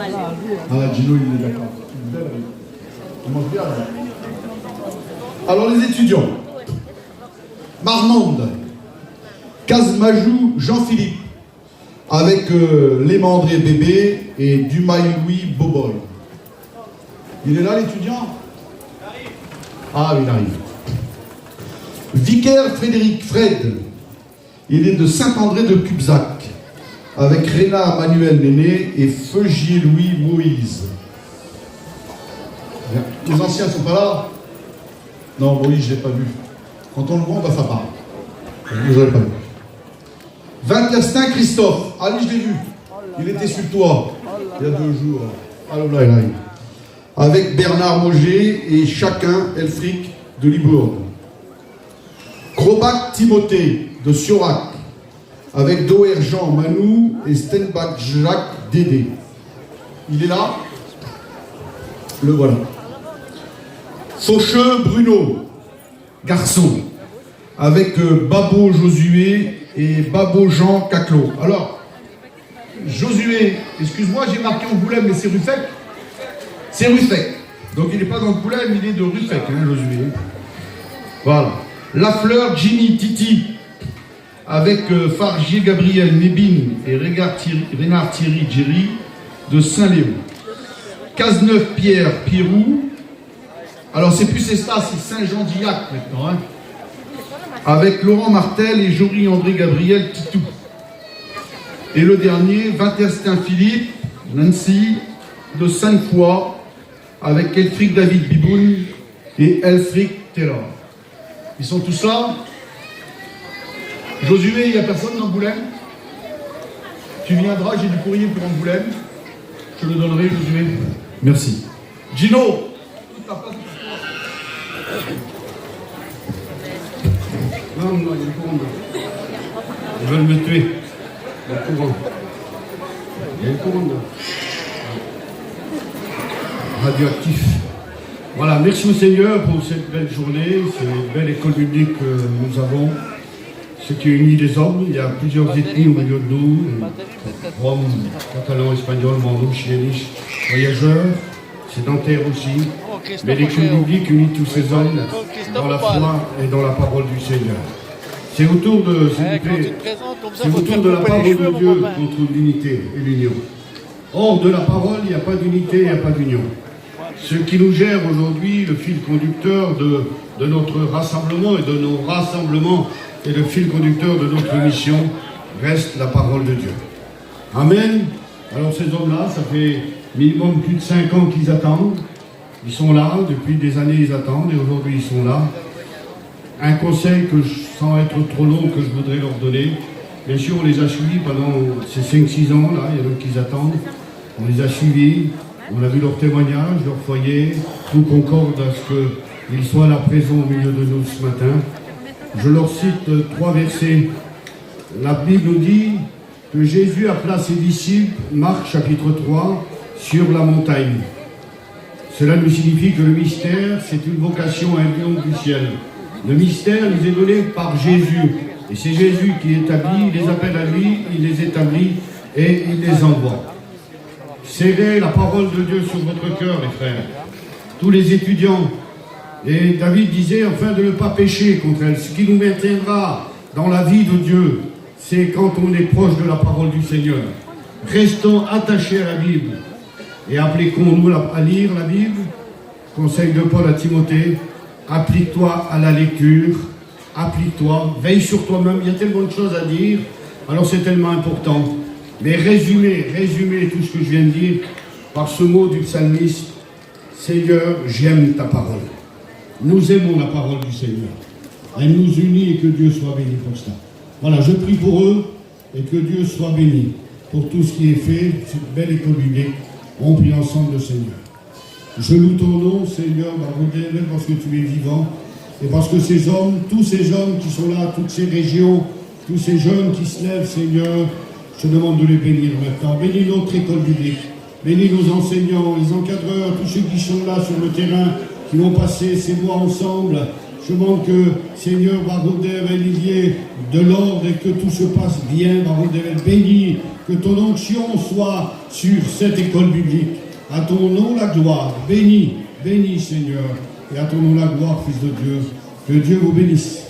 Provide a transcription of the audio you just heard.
Ah, Gino, il est d'accord. On mange bien, là. Alors, les étudiants. Marmande, Casmajou, Jean-Philippe, avec Lémandré Bébé et Dumaï Louis Boboy. Il est là, l'étudiant? Ah, il arrive. Vicaire Frédéric Fred, il est de Saint-André de Cubzac, avec Réna Manuel Néné et Feugier Louis Moïse. Les anciens ne sont pas là? Non, Moïse, je ne l'ai pas vu. Quand on le voit, on va faire part. Je ne l'ai pas vu. Vinterstin Christophe, allez, je l'ai vu. Il était sur le toit, il y a 2 jours. Allô, là, il arrive. Avec Bernard Moget et chacun Elfric de Libourne. Crobac Timothée de Siorac, avec Doer Jean Manou et Stenbach Jacques Dédé. Il est là? Le voilà. Faucheux Bruno, garçon, avec Babo Josué et Babo Jean Caclot. Alors, Josué, excuse-moi, j'ai marqué Angoulême, mais c'est Ruffec? C'est Ruffec. Donc il n'est pas d'Angoulême, il est de Ruffec, hein, Josué. Voilà. Lafleur Jimmy Titi, avec Fargier Gabriel Nébine et Rénard Thierry Jerry de Saint-Léon. Cazeneuve Pierre Pirou. Alors c'est plus Estas, c'est Saint-Jean-d'Illac maintenant, hein, avec Laurent Martel et Jory André Gabriel Titou. Et le dernier, Vinterstin Philippe, Nancy, de Sainte-Foy, avec Elfric David Biboun et Elfric Taylor. Ils sont tous là. Josué, il n'y a personne d'Angoulême? Tu viendras, j'ai du courrier pour Angoulême. Je le donnerai, Josué. Merci. Gino, toute la place. Non, il y a le courant. Ils veulent me tuer. Il y a le courant. Il y a le courant. Radioactif. Voilà, merci au Seigneur pour cette belle journée, cette belle école biblique que nous avons, ce qui unit les hommes. Il y a plusieurs ethnies au milieu de nous, Roms, Catalans, Espagnols, Mandouches, Yéniches, voyageurs, sédentaires aussi. Mais l'école biblique unit tous ces hommes dans la foi et dans la parole du Seigneur. C'est autour de, c'est autour de la parole de Dieu contre l'unité et l'union. Hors de la parole, il n'y a pas d'unité, il n'y a pas d'union. Ce qui nous gère aujourd'hui, le fil conducteur de notre rassemblement et de nos rassemblements et le fil conducteur de notre mission reste la parole de Dieu. Amen. Alors ces hommes-là, ça fait minimum plus de 5 ans qu'ils attendent. Ils sont là, depuis des années ils attendent et aujourd'hui ils sont là. Un conseil que, sans être trop long, que je voudrais leur donner. Bien sûr, on les a suivis pendant ces 5-6 ans, là, il y en a qui attendent. On les a suivis. On a vu leur témoignage, leur foyer, tout concorde à ce qu'ils soient là présents au milieu de nous ce matin. Je leur cite 3 versets. La Bible nous dit que Jésus appela ses disciples, Marc chapitre 3, sur la montagne. Cela nous signifie que le mystère, c'est une vocation inviolable du ciel. Le mystère nous est donné par Jésus. Et c'est Jésus qui établit, il les appelle à lui, il les établit et il les envoie. Serrez la parole de Dieu sur votre cœur, les frères. Tous les étudiants. Et David disait, afin de ne pas pécher contre elle. Ce qui nous maintiendra dans la vie de Dieu, c'est quand on est proche de la parole du Seigneur. Restons attachés à la Bible. Et appliquons-nous à lire la Bible. Conseil de Paul à Timothée. Applique-toi à la lecture. Applique-toi. Veille sur toi-même. Il y a tellement de choses à dire. Alors c'est tellement important. Mais résumer tout ce que je viens de dire par ce mot du psalmiste, Seigneur, j'aime ta parole. Nous aimons la parole du Seigneur. Elle nous unit et que Dieu soit béni pour cela. Voilà, je prie pour eux et que Dieu soit béni pour tout ce qui est fait, cette belle école biblique. On prie ensemble le Seigneur. Je loue ton nom, Seigneur, parce que tu es vivant et parce que ces hommes, tous ces hommes qui sont là, toutes ces régions, tous ces jeunes qui se lèvent, Seigneur, je te demande de les bénir maintenant. Bénis notre école biblique. Bénis nos enseignants, les encadreurs, tous ceux qui sont là sur le terrain, qui vont passer ces mois ensemble Je demande que, Seigneur, il y ait de l'ordre et que tout se passe bien. Bénis, que ton onction soit sur cette école biblique. À ton nom la gloire. Bénis, bénis, Seigneur. Et à ton nom la gloire, Fils de Dieu. Que Dieu vous bénisse.